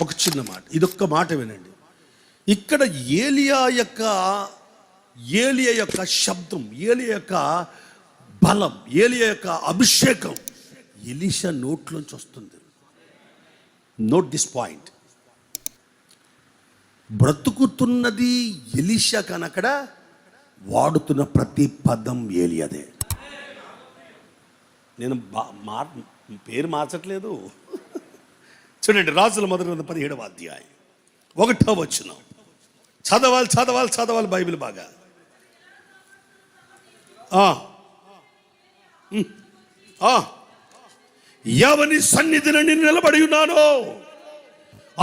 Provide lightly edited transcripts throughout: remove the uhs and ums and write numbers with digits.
ఒక చిన్న మాట, ఇదొక్క మాట వినండి. ఇక్కడ ఏలియా యొక్క శబ్దం, ఏలియా యొక్క బలం, ఏలియా యొక్క అభిషేకం ఎలీషా నోట్లోంచి వస్తుంది. Note this point. బ్రతుకుతున్నది ఎలీషా, కానీ అక్కడ వాడుతున్న ప్రతి పదం ఏలియాదే. నేను పేరు మార్చట్లేదు. చూడండి, రాజుల మొదటి 17వ అధ్యాయం 1వ వచనం. చదవాలి బైబిల్ బాగా. ఎవని సన్నిధిని నేను నిలబడి ఉన్నానో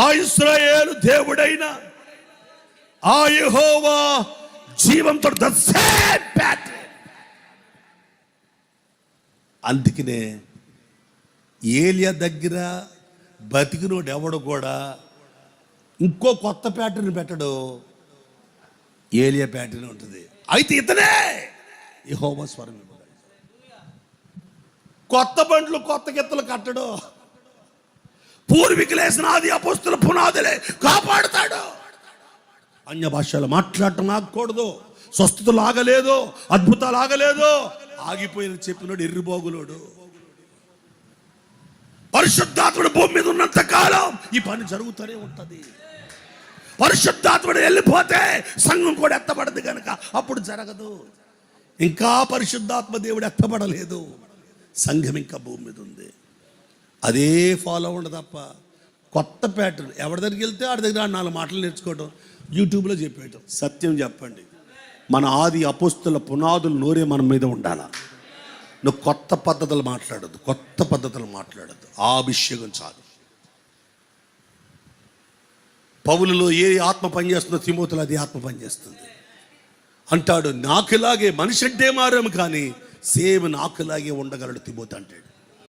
ఆ ఇశ్రాయేలు దేవుడైన ఆ యెహోవా జీవంతో అందుకనే ఏలియా దగ్గర బతికినోడు ఎవడు కూడా ఇంకో కొత్త ప్యాటర్న్ పెట్టడు, ఏలియా ప్యాటర్న్ ఉంటుంది. అయితే ఇతనే యెహోవా స్వరం ఇవ్వడు. కొత్త బండ్లు కొత్త గిత్తలు కట్టడు, పూర్వీకులేసిన ఆది అపోస్తుల పునాదులే కాపాడుతాడు. అన్య భాషలు మాట్లాడటం ఆగకూడదు, స్వస్థతలు ఆగలేదు, అద్భుతాలు ఆగలేదు. ఆగిపోయిన చెప్పినోడు ఎర్రిబోగులోడు. పరిశుద్ధాత్ముడు భూమి మీద ఉన్నంత కాలం ఈ పని జరుగుతూనే ఉంటుంది. పరిశుద్ధాత్ముడు వెళ్ళిపోతే సంఘం కూడా ఎత్తబడదు కనుక అప్పుడు జరగదు. ఇంకా పరిశుద్ధాత్మ దేవుడు ఎత్తబడలేదు, సంఘం ఇంకా భూమి మీద ఉంది. అదే ఫాలో అవ్వండి తప్ప కొత్త ప్యాటర్న్. ఎవరి దగ్గరికి వెళ్తే ఆడి దగ్గర 4 మాటలు నేర్చుకోవడం, యూట్యూబ్లో చెప్పేయటం. సత్యం చెప్పండి, మన ఆది అపోస్తుల పునాదులు నోరే మన మీద ఉండాలా. నువ్వు కొత్త పద్ధతులు మాట్లాడద్దు. ఆ అభిషేకం చాలు. పౌలులో ఏ ఆత్మ పనిచేస్తుందో తిమోతిలో అది ఆత్మ పనిచేస్తుంది అంటాడు. నాకులాగే మనిషి అంటే మారాము కానీ సేమ్ నాకులాగే ఉండగలడు తిమోతి అంటాడు.